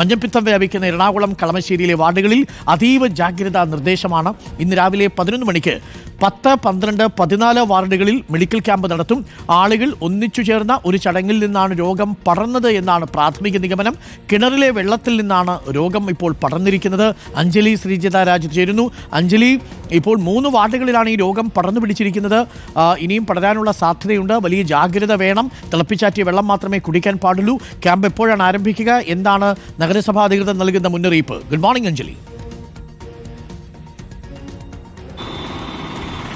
മഞ്ഞപ്പിത്തം വ്യാപിക്കുന്ന എറണാകുളം കളമശ്ശേരിയിലെ വാർഡുകളിൽ അതീവ ജാഗ്രതാ നിർദ്ദേശമാണ്. ഇന്ന് രാവിലെ 11 മണിക്ക് 10, 12, 14 വാർഡുകളിൽ മെഡിക്കൽ ക്യാമ്പ് നടത്തും. ആളുകൾ ഒന്നിച്ചു ചേർന്ന ഒരു ചടങ്ങിൽ നിന്നാണ് രോഗം പടർന്നത് എന്നാണ് പ്രാഥമിക നിഗമനം. കിണറിലെ വെള്ളത്തിൽ നിന്നാണ് രോഗം ഇപ്പോൾ പടർന്നിരിക്കുന്നത്. അഞ്ജലി ശ്രീജിത രാജ് ചേരുന്നു. അഞ്ജലി, ഇപ്പോൾ 3 വാർഡുകളിലാണ് ഈ രോഗം പടർന്നു പിടിച്ചിരിക്കുന്നത്. ഇനിയും പടരാനുള്ള സാധ്യതയുണ്ട്. വലിയ ജാഗ്രത വേണം. തിളപ്പിച്ചാറ്റിയ വെള്ളം മാത്രമേ കുടിക്കാൻ പാടുള്ളൂ. ക്യാമ്പ് എപ്പോഴാണ് ആരംഭിക്കുക? എന്താണ് നഗരസഭാ അധികൃതർ നൽകുന്ന മുന്നറിയിപ്പ്? Good morning Anjali.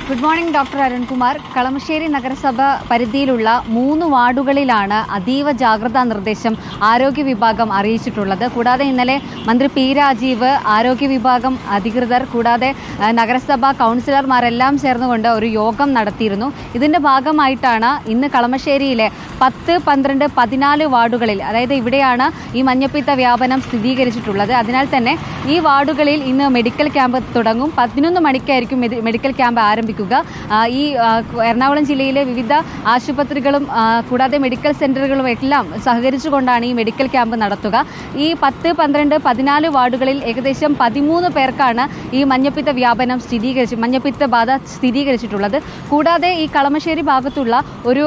Good morning doctor Arunkumar. Kalamassery നഗരസഭ പരിധിയിലുള്ള 3 വാർഡുകളിലാണ് അതീവ ജാഗ്രതാ നിർദ്ദേശം ആരോഗ്യ വിഭാഗം അറിയിച്ചിട്ടുള്ളത്. കൂടാതെ ഇന്നലെ മന്ത്രി പി രാജീവ്, ആരോഗ്യ വിഭാഗം അധികൃതർ, കൂടാതെ നഗരസഭാ കൗൺസിലർമാരെല്ലാം ചേർന്നുകൊണ്ട് ഒരു യോഗം നടത്തിയിരുന്നു. ഇതിൻ്റെ ഭാഗമായിട്ടാണ് ഇന്ന് കളമശ്ശേരിയിലെ 10, 12, 14 വാർഡുകളിൽ, അതായത് ഇവിടെയാണ് ഈ മഞ്ഞപ്പിത്ത വ്യാപനം സ്ഥിരീകരിച്ചിട്ടുള്ളത്. അതിനാൽ തന്നെ ഈ വാർഡുകളിൽ ഇന്ന് മെഡിക്കൽ ക്യാമ്പ് തുടങ്ങും. 11 മണിക്കായിരിക്കും മെഡിക്കൽ ക്യാമ്പ് ആരംഭിക്കുക. ഈ എറണാകുളം ജില്ലയിലെ വിവിധ ആശുപത്രികളും കൂടാതെ മെഡിക്കൽ സെന്ററുകളും എല്ലാം സഹകരിച്ചുകൊണ്ടാണ് ഈ മെഡിക്കൽ ക്യാമ്പ് നടത്തുക. ഈ 10, 12, 14 വാർഡുകളിൽ ഏകദേശം 13 പേർക്കാണ് ഈ മഞ്ഞപ്പിത്ത ബാധ സ്ഥിരീകരിച്ചിട്ടുള്ളത്. കൂടാതെ ഈ കളമശ്ശേരി ഭാഗത്തുള്ള ഒരു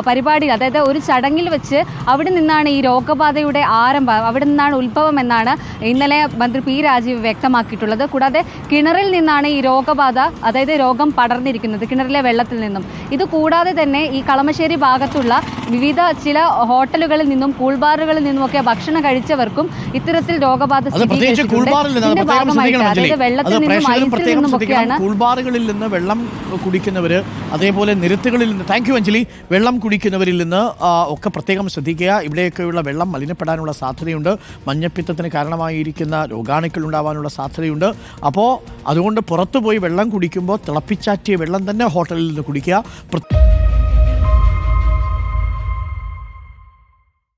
പരിപാടി, അതായത് ഒരു ചടങ്ങിൽ വെച്ച് അവിടെ നിന്നാണ് ഈ രോഗബാധയുടെ ആരംഭം, അവിടെ നിന്നാണ് ഉത്ഭവം എന്നാണ് ഇന്നലെ മന്ത്രി പി രാജീവ് വ്യക്തമാക്കിയിട്ടുള്ളത്. കൂടാതെ കിണറിൽ നിന്നാണ് ഈ രോഗബാധ, അതായത് രോഗം പടർന്നിരിക്കുന്നത്, കിണറിലെ വെള്ളത്തിൽ നിന്നും. ഇത് കൂടാതെ തന്നെ ഈ കളമശ്ശേരി ഭാഗത്തുള്ള വിവിധ ചില ഹോട്ടലുകളിൽ നിന്നും കൂൾബാറുകളിൽ നിന്നുമൊക്കെ ഭക്ഷണം കഴിച്ചവർക്കും ഇത്തരത്തിൽ രോഗബാധ സ്ഥിരീകരിച്ചിട്ടുണ്ട്. ഇതിന്റെ ഭാഗമായിട്ട്, അതായത് വെള്ളത്തിൽ നിന്നും ഐസിൽ നിന്നുമൊക്കെയാണ്. കൂൾബാറുകളിൽ നിന്ന് വെള്ളം കുടിക്കുന്നവർ, അതേപോലെ നിരത്തുകളിൽ നിന്ന്, താങ്ക് യു അഞ്ജലി, വെള്ളം കുടിക്കുന്നവരിൽ നിന്ന് ഒക്കെ പ്രത്യേകം ശ്രദ്ധിക്കുക. ഇവിടെയൊക്കെയുള്ള വെള്ളം മലിനപ്പെടാനുള്ള സാധ്യതയുണ്ട്. മഞ്ഞപ്പിത്തത്തിന് കാരണമായിരിക്കുന്ന രോഗാണുക്കൾ ഉണ്ടാവാനുള്ള സാധ്യതയുണ്ട്. അപ്പോൾ അതുകൊണ്ട് പുറത്തുപോയി വെള്ളം കുടിക്കുമ്പോൾ തിളപ്പിച്ചാറ്റിയ വെള്ളം തന്നെ ഹോട്ടലിൽ നിന്ന് കുടിക്കുക.